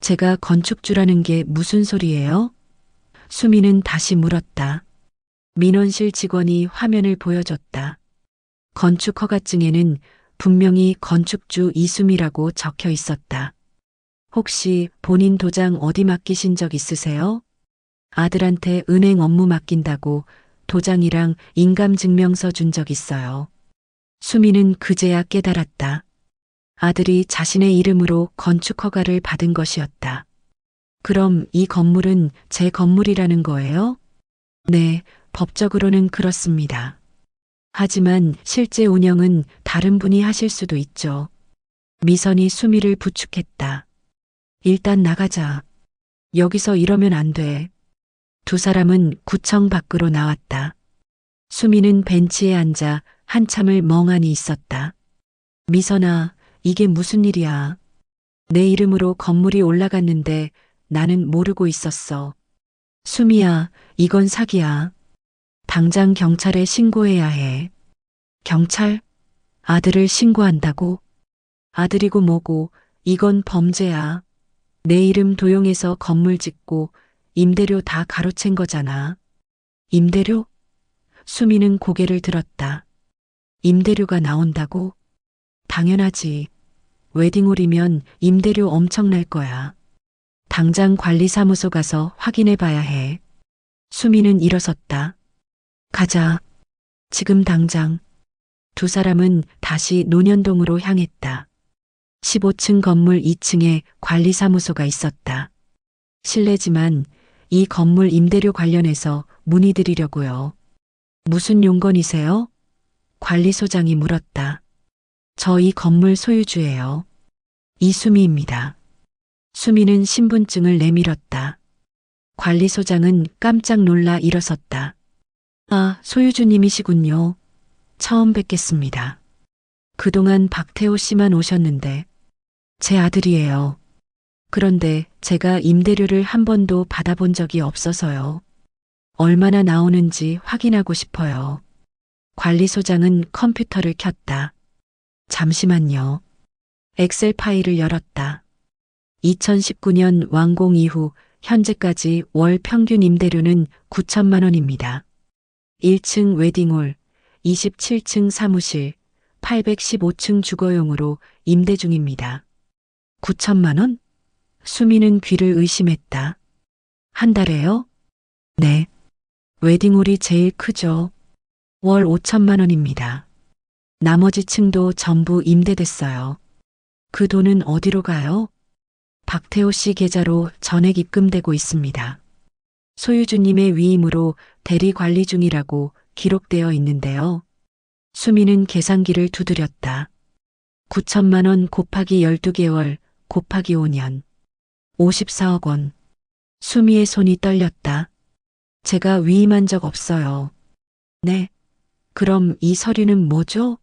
제가 건축주라는 게 무슨 소리예요? 수미는 다시 물었다. 민원실 직원이 화면을 보여줬다. 건축 허가증에는 분명히 건축주 이수미라고 적혀 있었다. 혹시 본인 도장 어디 맡기신 적 있으세요? 아들한테 은행 업무 맡긴다고 도장이랑 인감증명서 준 적 있어요. 수미는 그제야 깨달았다. 아들이 자신의 이름으로 건축 허가를 받은 것이었다. 그럼 이 건물은 제 건물이라는 거예요? 네, 법적으로는 그렇습니다. 하지만 실제 운영은 다른 분이 하실 수도 있죠. 미선이 수미를 부축했다. 일단 나가자. 여기서 이러면 안 돼. 두 사람은 구청 밖으로 나왔다. 수미는 벤치에 앉아 한참을 멍하니 있었다. 미선아, 이게 무슨 일이야? 내 이름으로 건물이 올라갔는데 나는 모르고 있었어. 수미야, 이건 사기야. 당장 경찰에 신고해야 해. 경찰? 아들을 신고한다고? 아들이고 뭐고, 이건 범죄야. 내 이름 도용해서 건물 짓고 임대료 다 가로챈 거잖아. 임대료? 수미는 고개를 들었다. 임대료가 나온다고? 당연하지. 웨딩홀이면 임대료 엄청날 거야. 당장 관리사무소 가서 확인해 봐야 해. 수미는 일어섰다. 가자. 지금 당장. 두 사람은 다시 논현동으로 향했다. 15층 건물 2층에 관리사무소가 있었다. 실례지만 이 건물 임대료 관련해서 문의드리려고요. 무슨 용건이세요? 관리소장이 물었다. 저 이 건물 소유주예요. 이수미입니다. 수미는 신분증을 내밀었다. 관리소장은 깜짝 놀라 일어섰다. 아, 소유주님이시군요. 처음 뵙겠습니다. 그동안 박태호 씨만 오셨는데 제 아들이에요. 그런데 제가 임대료를 한 번도 받아본 적이 없어서요. 얼마나 나오는지 확인하고 싶어요. 관리소장은 컴퓨터를 켰다. 잠시만요. 엑셀 파일을 열었다. 2019년 완공 이후 현재까지 월 평균 임대료는 9천만 원입니다. 1층 웨딩홀, 27층 사무실, 815층 주거용으로 임대 중입니다. 9천만 원? 수미는 귀를 의심했다. 한 달에요? 네. 웨딩홀이 제일 크죠. 월 5천만 원입니다. 나머지 층도 전부 임대됐어요. 그 돈은 어디로 가요? 박태호 씨 계좌로 전액 입금되고 있습니다. 소유주님의 위임으로 대리 관리 중이라고 기록되어 있는데요. 수미는 계산기를 두드렸다. 9천만 원 곱하기 12개월 곱하기 5년. 54억 원. 수미의 손이 떨렸다. 제가 위임한 적 없어요. 네. 그럼 이 서류는 뭐죠?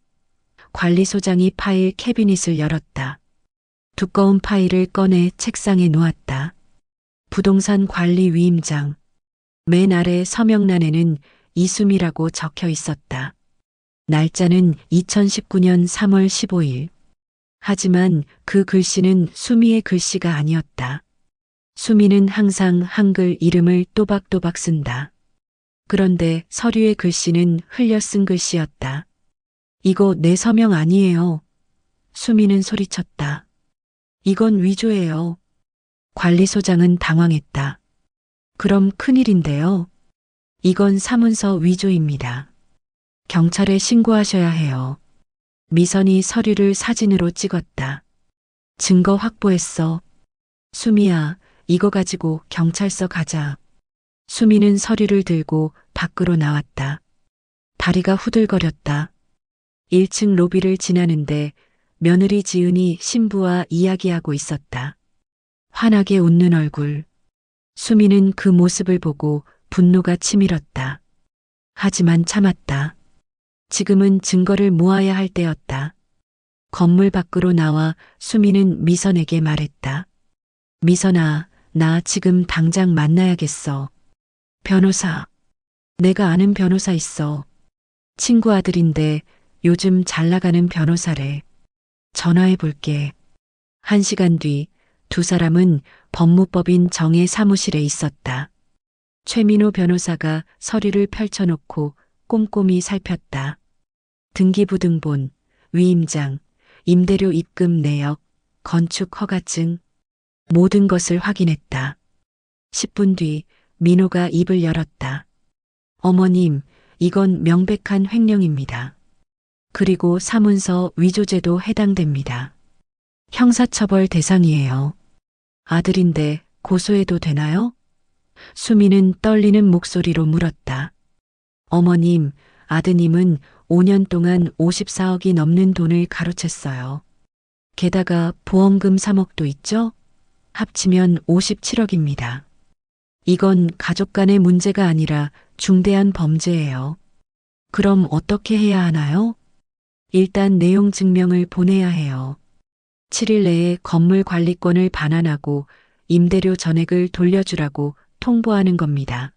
관리소장이 파일 캐비닛을 열었다. 두꺼운 파일을 꺼내 책상에 놓았다. 부동산 관리 위임장. 맨 아래 서명란에는 이수미라고 적혀 있었다. 날짜는 2019년 3월 15일. 하지만 그 글씨는 수미의 글씨가 아니었다. 수미는 항상 한글 이름을 또박또박 쓴다. 그런데 서류의 글씨는 흘려 쓴 글씨였다. 이거 내 서명 아니에요. 수미는 소리쳤다. 이건 위조예요. 관리소장은 당황했다. 그럼 큰일인데요. 이건 사문서 위조입니다. 경찰에 신고하셔야 해요. 미선이 서류를 사진으로 찍었다. 증거 확보했어. 수미야, 이거 가지고 경찰서 가자. 수미는 서류를 들고 밖으로 나왔다. 다리가 후들거렸다. 1층 로비를 지나는데 며느리 지은이 신부와 이야기하고 있었다. 환하게 웃는 얼굴. 수미는 그 모습을 보고 분노가 치밀었다. 하지만 참았다. 지금은 증거를 모아야 할 때였다. 건물 밖으로 나와 수미는 미선에게 말했다. 미선아, 나 지금 당장 만나야겠어. 변호사. 내가 아는 변호사 있어. 친구 아들인데 요즘 잘 나가는 변호사래. 전화해 볼게. 1시간 뒤 두 사람은 법무법인 정의 사무실에 있었다. 최민호 변호사가 서류를 펼쳐놓고 꼼꼼히 살폈다. 등기부등본, 위임장, 임대료 입금 내역, 건축 허가증, 모든 것을 확인했다. 10분 뒤 민호가 입을 열었다. 어머님, 이건 명백한 횡령입니다. 그리고 사문서 위조죄도 해당됩니다. 형사처벌 대상이에요. 아들인데 고소해도 되나요? 수미는 떨리는 목소리로 물었다. 어머님, 아드님은 5년 동안 54억이 넘는 돈을 가로챘어요. 게다가 보험금 3억도 있죠? 합치면 57억입니다. 이건 가족 간의 문제가 아니라 중대한 범죄예요. 그럼 어떻게 해야 하나요? 일단 내용 증명을 보내야 해요. 7일 내에 건물 관리권을 반환하고 임대료 전액을 돌려주라고 통보하는 겁니다.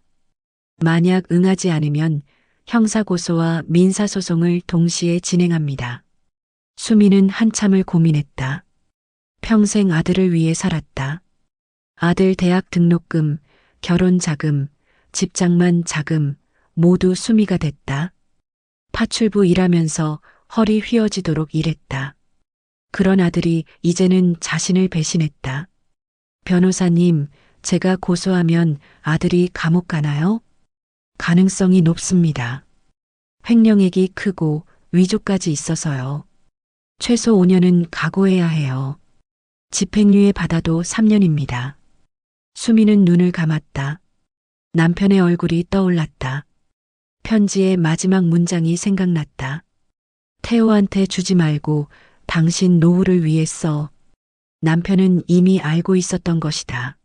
만약 응하지 않으면 형사고소와 민사소송을 동시에 진행합니다. 수미는 한참을 고민했다. 평생 아들을 위해 살았다. 아들 대학 등록금, 결혼 자금, 집장만 자금 모두 수미가 됐다. 파출부 일하면서 허리 휘어지도록 일했다. 그런 아들이 이제는 자신을 배신했다. 변호사님, 제가 고소하면 아들이 감옥 가나요? 가능성이 높습니다. 횡령액이 크고 위조까지 있어서요. 최소 5년은 각오해야 해요. 집행유예 받아도 3년입니다. 수미는 눈을 감았다. 남편의 얼굴이 떠올랐다. 편지의 마지막 문장이 생각났다. 태호한테 주지 말고 당신 노후를 위해 써. 남편은 이미 알고 있었던 것이다.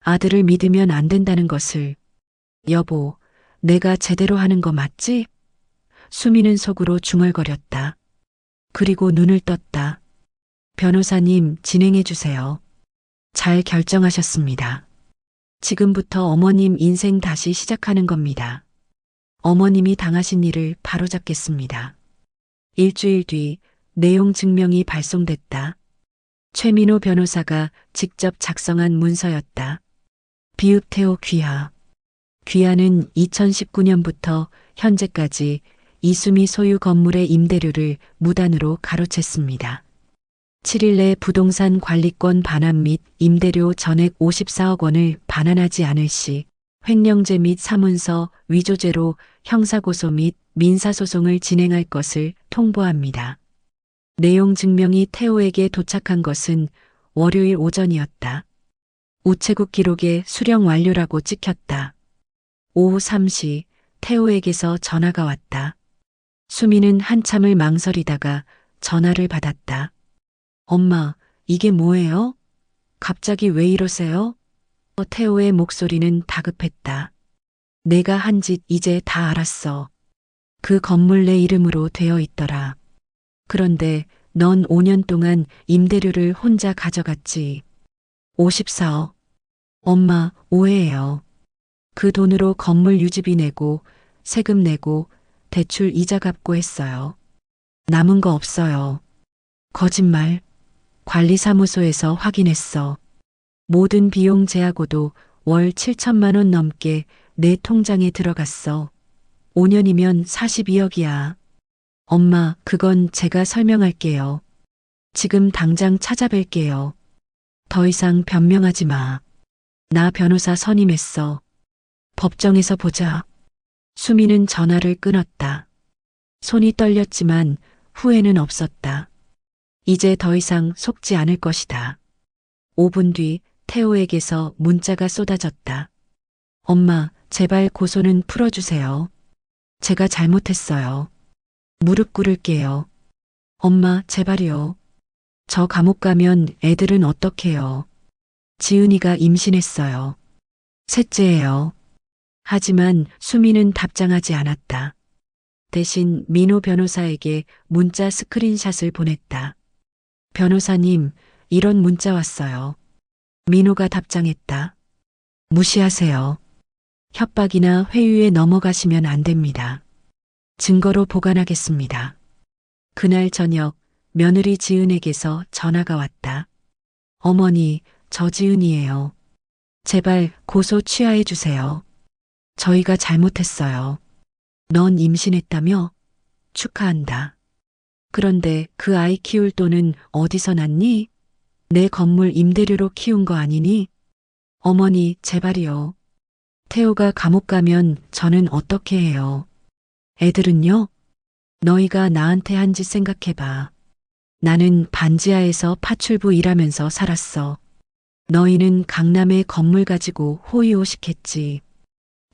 아들을 믿으면 안 된다는 것을. 여보, 내가 제대로 하는 거 맞지? 수미는 속으로 중얼거렸다. 그리고 눈을 떴다. 변호사님, 진행해 주세요. 잘 결정하셨습니다. 지금부터 어머님 인생 다시 시작하는 겁니다. 어머님이 당하신 일을 바로잡겠습니다. 일주일 뒤 내용 증명이 발송됐다. 최민호 변호사가 직접 작성한 문서였다. 비읍태호 귀하. 귀하는 2019년부터 현재까지 이수미 소유 건물의 임대료를 무단으로 가로챘습니다. 7일 내 부동산 관리권 반환 및 임대료 전액 54억 원을 반환하지 않을 시 횡령죄 및 사문서 위조죄로 형사고소 및 민사소송을 진행할 것을 통보합니다. 내용 증명이 태호에게 도착한 것은 월요일 오전이었다. 우체국 기록에 수령 완료라고 찍혔다. 오후 3시 태호에게서 전화가 왔다. 수미는 한참을 망설이다가 전화를 받았다. 엄마, 이게 뭐예요? 갑자기 왜 이러세요? 태호의 목소리는 다급했다. 내가 한 짓 이제 다 알았어. 그 건물 내 이름으로 되어 있더라. 그런데 넌 5년 동안 임대료를 혼자 가져갔지. 54억. 엄마, 오해예요. 그 돈으로 건물 유지비 내고 세금 내고 대출 이자 갚고 했어요. 남은 거 없어요. 거짓말. 관리사무소에서 확인했어. 모든 비용 제하고도 월 7천만 원 넘게 내 통장에 들어갔어. 5년이면 42억이야. 엄마, 그건 제가 설명할게요. 지금 당장 찾아뵐게요. 더 이상 변명하지 마. 나 변호사 선임했어. 법정에서 보자. 수미는 전화를 끊었다. 손이 떨렸지만 후회는 없었다. 이제 더 이상 속지 않을 것이다. 5분 뒤 태호에게서 문자가 쏟아졌다. 엄마, 제발 고소는 풀어주세요. 제가 잘못했어요. 무릎 꿇을게요. 엄마, 제발이요. 저 감옥 가면 애들은 어떡해요? 지은이가 임신했어요. 셋째예요. 하지만 수미는 답장하지 않았다. 대신 민호 변호사에게 문자 스크린샷을 보냈다. 변호사님, 이런 문자 왔어요. 민호가 답장했다. 무시하세요. 협박이나 회유에 넘어가시면 안 됩니다. 증거로 보관하겠습니다. 그날 저녁 며느리 지은에게서 전화가 왔다. 어머니, 저 지은이에요. 제발 고소 취하해 주세요. 저희가 잘못했어요. 넌 임신했다며? 축하한다. 그런데 그 아이 키울 돈은 어디서 났니? 내 건물 임대료로 키운 거 아니니? 어머니, 제발이요. 태호가 감옥 가면 저는 어떻게 해요? 애들은요? 너희가 나한테 한 짓 생각해봐. 나는 반지하에서 파출부 일하면서 살았어. 너희는 강남에 건물 가지고 호의호식했지.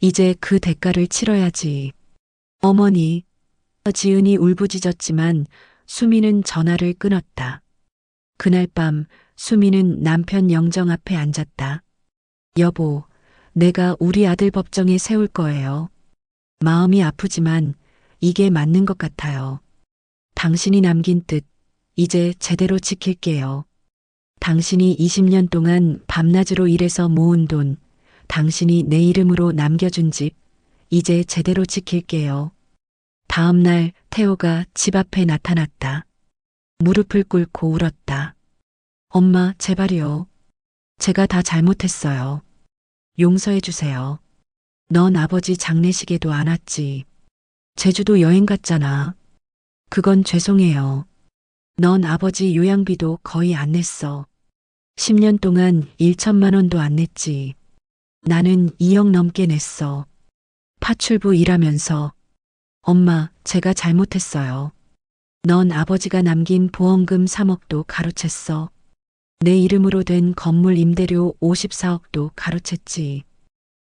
이제 그 대가를 치러야지. 어머니. 지은이 울부짖었지만 수미는 전화를 끊었다. 그날 밤 수미는 남편 영정 앞에 앉았다. 여보, 내가 우리 아들 법정에 세울 거예요. 마음이 아프지만 이게 맞는 것 같아요. 당신이 남긴 뜻, 이제 제대로 지킬게요. 당신이 20년 동안 밤낮으로 일해서 모은 돈, 당신이 내 이름으로 남겨준 집, 이제 제대로 지킬게요. 다음 날 태호가 집 앞에 나타났다. 무릎을 꿇고 울었다. 엄마, 제발이요. 제가 다 잘못했어요. 용서해 주세요. 넌 아버지 장례식에도 안 왔지. 제주도 여행 갔잖아. 그건 죄송해요. 넌 아버지 요양비도 거의 안 냈어. 10년 동안 1천만 원도 안 냈지. 나는 2억 넘게 냈어. 파출부 일하면서. 엄마, 제가 잘못했어요. 넌 아버지가 남긴 보험금 3억도 가로챘어. 내 이름으로 된 건물 임대료 54억도 가로챘지.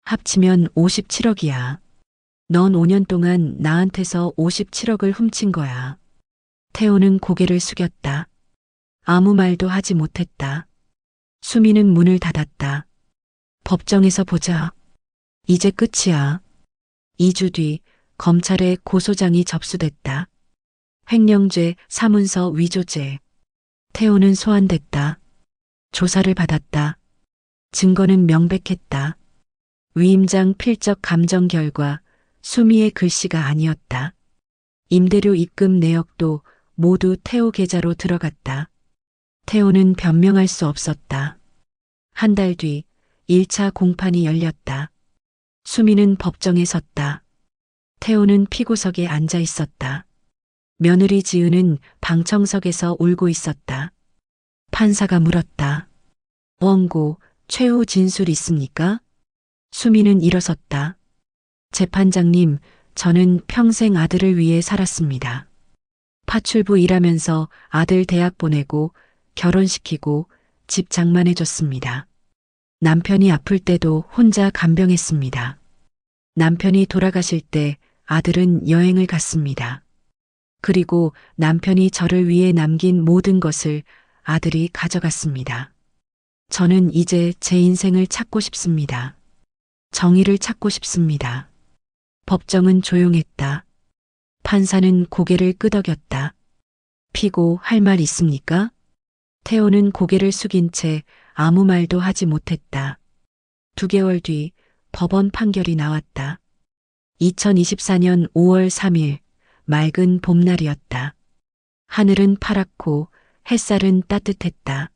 합치면 57억이야. 넌 5년 동안 나한테서 57억을 훔친 거야. 태호는 고개를 숙였다. 아무 말도 하지 못했다. 수미는 문을 닫았다. 법정에서 보자. 이제 끝이야. 2주 뒤 검찰에 고소장이 접수됐다. 횡령죄, 사문서 위조죄. 태호는 소환됐다. 조사를 받았다. 증거는 명백했다. 위임장 필적 감정 결과 수미의 글씨가 아니었다. 임대료 입금 내역도 모두 태호 계좌로 들어갔다. 태호는 변명할 수 없었다. 한 달 뒤 1차 공판이 열렸다. 수미는 법정에 섰다. 태호는 피고석에 앉아 있었다. 며느리 지은은 방청석에서 울고 있었다. 판사가 물었다. 원고, 최후 진술 있습니까? 수미는 일어섰다. 재판장님, 저는 평생 아들을 위해 살았습니다. 파출부 일하면서 아들 대학 보내고 결혼시키고 집 장만해줬습니다. 남편이 아플 때도 혼자 간병했습니다. 남편이 돌아가실 때 아들은 여행을 갔습니다. 그리고 남편이 저를 위해 남긴 모든 것을 아들이 가져갔습니다. 저는 이제 제 인생을 찾고 싶습니다. 정의를 찾고 싶습니다. 법정은 조용했다. 판사는 고개를 끄덕였다. 피고 할 말 있습니까? 태호는 고개를 숙인 채 아무 말도 하지 못했다. 2개월 뒤 법원 판결이 나왔다. 2024년 5월 3일 맑은 봄날이었다. 하늘은 파랗고 햇살은 따뜻했다.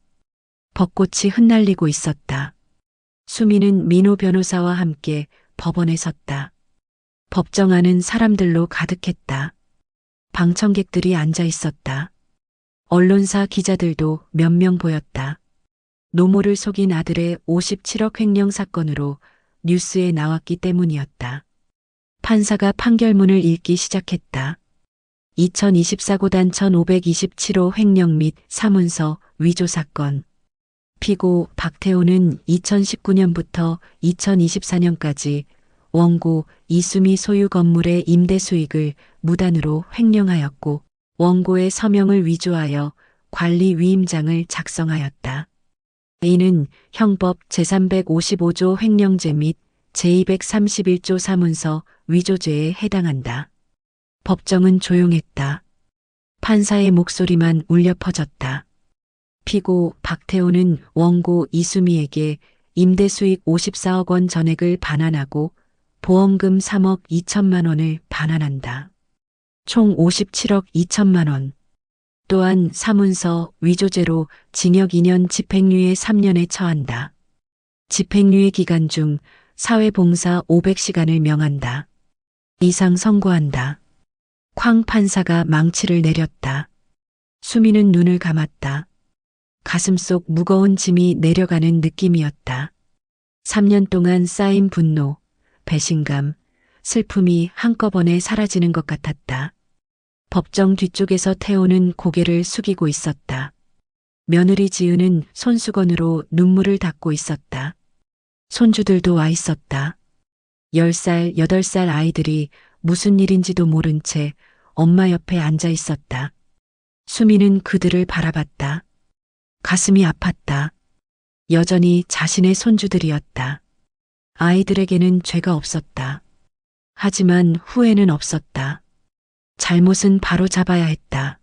벚꽃이 흩날리고 있었다. 수미는 민호 변호사와 함께 법원에 섰다. 법정 안은 사람들로 가득했다. 방청객들이 앉아 있었다. 언론사 기자들도 몇 명 보였다. 노모를 속인 아들의 57억 횡령 사건으로 뉴스에 나왔기 때문이었다. 판사가 판결문을 읽기 시작했다. 2024고단 1527호 횡령 및 사문서 위조 사건. 피고 박태호는 2019년부터 2024년까지 원고 이수미 소유 건물의 임대 수익을 무단으로 횡령하였고 원고의 서명을 위조하여 관리 위임장을 작성하였다. 이는 형법 제355조 횡령죄 및 제231조 사문서 위조죄에 해당한다. 법정은 조용했다. 판사의 목소리만 울려 퍼졌다. 피고 박태호는 원고 이수미에게 임대수익 54억 원 전액을 반환하고 보험금 3억 2천만 원을 반환한다. 총 57억 2천만 원. 또한 사문서 위조죄로 징역 2년 집행유예 3년에 처한다. 집행유예 기간 중 사회봉사 500시간을 명한다. 이상 선고한다. 쾅 판사가 망치를 내렸다. 수미는 눈을 감았다. 가슴속 무거운 짐이 내려가는 느낌이었다. 3년 동안 쌓인 분노, 배신감, 슬픔이 한꺼번에 사라지는 것 같았다. 법정 뒤쪽에서 태호는 고개를 숙이고 있었다. 며느리 지은은 손수건으로 눈물을 닦고 있었다. 손주들도 와 있었다. 10살, 8살 아이들이 무슨 일인지도 모른 채 엄마 옆에 앉아 있었다. 수미는 그들을 바라봤다. 가슴이 아팠다. 여전히 자신의 손주들이었다. 아이들에게는 죄가 없었다. 하지만 후회는 없었다. 잘못은 바로 잡아야 했다.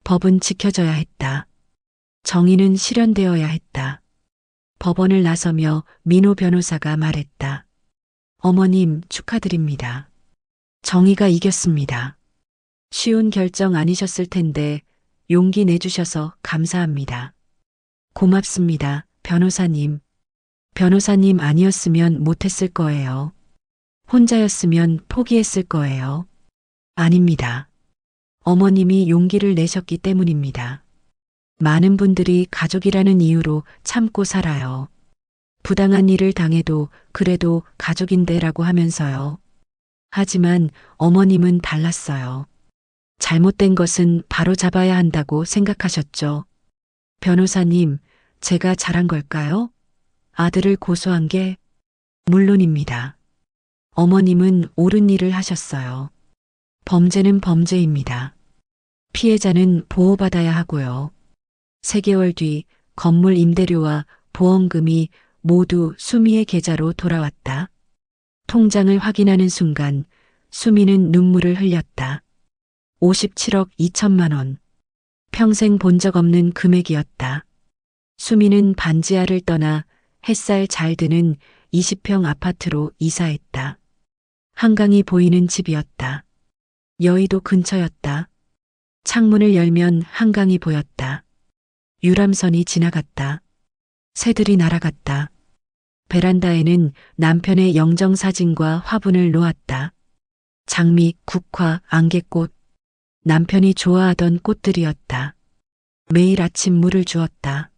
법은 지켜져야 했다. 정의는 실현되어야 했다. 법원을 나서며 민호 변호사가 말했다. 어머님 축하드립니다. 정의가 이겼습니다. 쉬운 결정 아니셨을 텐데 용기 내주셔서 감사합니다. 고맙습니다, 변호사님. 변호사님 아니었으면 못했을 거예요. 혼자였으면 포기했을 거예요. 아닙니다. 어머님이 용기를 내셨기 때문입니다. 많은 분들이 가족이라는 이유로 참고 살아요. 부당한 일을 당해도 그래도 가족인데라고 하면서요. 하지만 어머님은 달랐어요. 잘못된 것은 바로 잡아야 한다고 생각하셨죠. 변호사님, 제가 잘한 걸까요? 아들을 고소한 게? 물론입니다. 어머님은 옳은 일을 하셨어요. 범죄는 범죄입니다. 피해자는 보호받아야 하고요. 3개월 뒤 건물 임대료와 보험금이 모두 수미의 계좌로 돌아왔다. 통장을 확인하는 순간 수미는 눈물을 흘렸다. 57억 2천만 원. 평생 본 적 없는 금액이었다. 수미는 반지하를 떠나 햇살 잘 드는 20평 아파트로 이사했다. 한강이 보이는 집이었다. 여의도 근처였다. 창문을 열면 한강이 보였다. 유람선이 지나갔다. 새들이 날아갔다. 베란다에는 남편의 영정사진과 화분을 놓았다. 장미, 국화, 안개꽃. 남편이 좋아하던 꽃들이었다. 매일 아침 물을 주었다.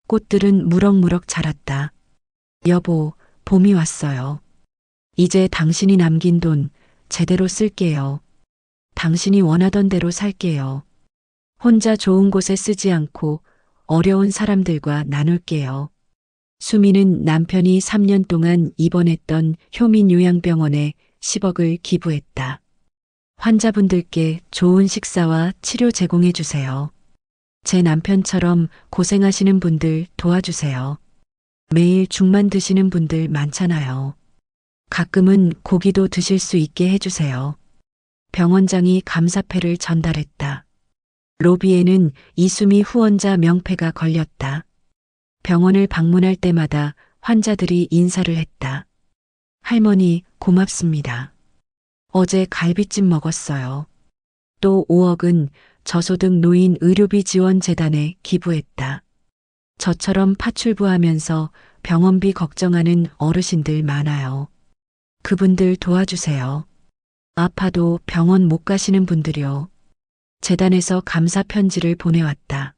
꽃들은 무럭무럭 자랐다. 여보, 봄이 왔어요. 이제 당신이 남긴 돈 제대로 쓸게요. 당신이 원하던 대로 살게요. 혼자 좋은 곳에 쓰지 않고 어려운 사람들과 나눌게요. 수미는 남편이 3년 동안 입원했던 효민요양병원에 10억을 기부했다. 환자분들께 좋은 식사와 치료 제공해 주세요. 제 남편처럼 고생하시는 분들 도와주세요. 매일 죽만 드시는 분들 많잖아요. 가끔은 고기도 드실 수 있게 해주세요. 병원장이 감사패를 전달했다. 로비에는 이수미 후원자 명패가 걸렸다. 병원을 방문할 때마다 환자들이 인사를 했다. 할머니, 고맙습니다. 어제 갈비찜 먹었어요. 또 5억은 저소득 노인 의료비 지원 재단에 기부했다. 저처럼 파출부하면서 병원비 걱정하는 어르신들 많아요. 그분들 도와주세요. 아파도 병원 못 가시는 분들이요. 재단에서 감사 편지를 보내왔다.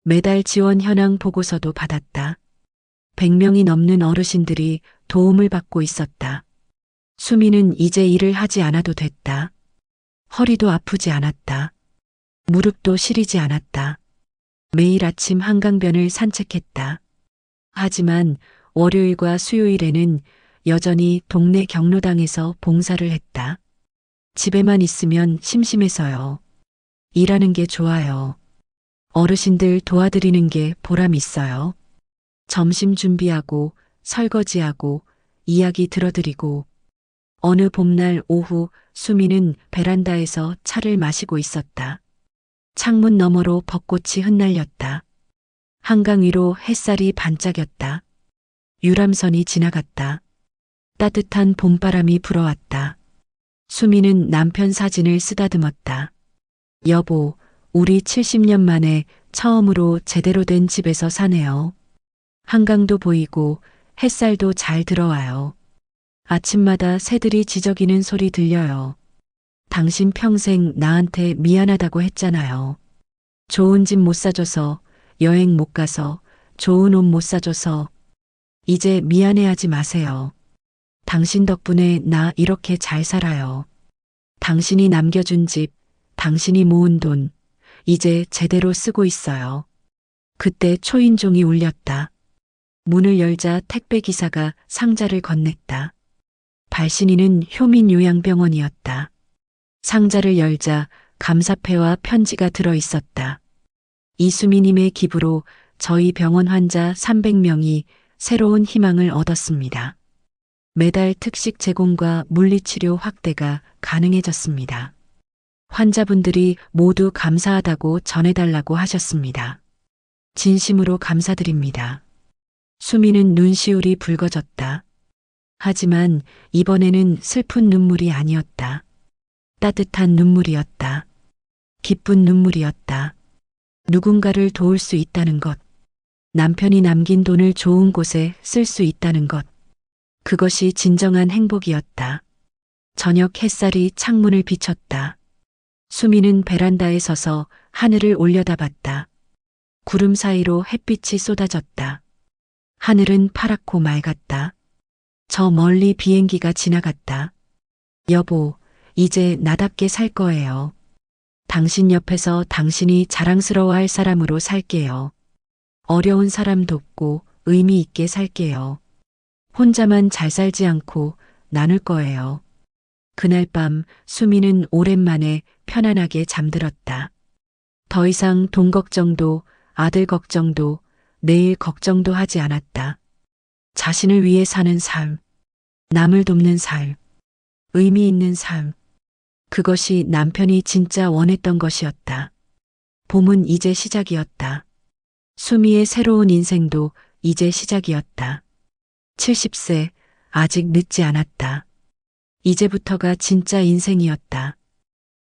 매달 지원 현황 보고서도 받았다. 100명이 넘는 어르신들이 도움을 받고 있었다. 수미는 이제 일을 하지 않아도 됐다. 허리도 아프지 않았다. 무릎도 시리지 않았다. 매일 아침 한강변을 산책했다. 하지만 월요일과 수요일에는 여전히 동네 경로당에서 봉사를 했다. 집에만 있으면 심심해서요. 일하는 게 좋아요. 어르신들 도와드리는 게 보람 있어요. 점심 준비하고 설거지하고 이야기 들어드리고. 어느 봄날 오후 수미는 베란다에서 차를 마시고 있었다. 창문 너머로 벚꽃이 흩날렸다. 한강 위로 햇살이 반짝였다. 유람선이 지나갔다. 따뜻한 봄바람이 불어왔다. 수미는 남편 사진을 쓰다듬었다. 여보, 우리 70년 만에 처음으로 제대로 된 집에서 사네요. 한강도 보이고 햇살도 잘 들어와요. 아침마다 새들이 지저귀는 소리 들려요. 당신 평생 나한테 미안하다고 했잖아요. 좋은 집 못 사줘서, 여행 못 가서, 좋은 옷 못 사줘서. 이제 미안해하지 마세요. 당신 덕분에 나 이렇게 잘 살아요. 당신이 남겨준 집, 당신이 모은 돈, 이제 제대로 쓰고 있어요. 그때 초인종이 울렸다. 문을 열자 택배기사가 상자를 건넸다. 발신인은 효민요양병원이었다. 상자를 열자 감사패와 편지가 들어 있었다. 이수미님의 기부로 저희 병원 환자 300명이 새로운 희망을 얻었습니다. 매달 특식 제공과 물리치료 확대가 가능해졌습니다. 환자분들이 모두 감사하다고 전해달라고 하셨습니다. 진심으로 감사드립니다. 수미는 눈시울이 붉어졌다. 하지만 이번에는 슬픈 눈물이 아니었다. 따뜻한 눈물이었다. 기쁜 눈물이었다. 누군가를 도울 수 있다는 것. 남편이 남긴 돈을 좋은 곳에 쓸 수 있다는 것. 그것이 진정한 행복이었다. 저녁 햇살이 창문을 비쳤다. 수미는 베란다에 서서 하늘을 올려다봤다. 구름 사이로 햇빛이 쏟아졌다. 하늘은 파랗고 맑았다. 저 멀리 비행기가 지나갔다. 여보, 이제 나답게 살 거예요. 당신 옆에서 당신이 자랑스러워할 사람으로 살게요. 어려운 사람 돕고 의미 있게 살게요. 혼자만 잘 살지 않고 나눌 거예요. 그날 밤 수미는 오랜만에 편안하게 잠들었다. 더 이상 돈 걱정도 아들 걱정도 내일 걱정도 하지 않았다. 자신을 위해 사는 삶, 남을 돕는 삶, 의미 있는 삶. 그것이 남편이 진짜 원했던 것이었다. 봄은 이제 시작이었다. 수미의 새로운 인생도 이제 시작이었다. 70세, 아직 늦지 않았다. 이제부터가 진짜 인생이었다.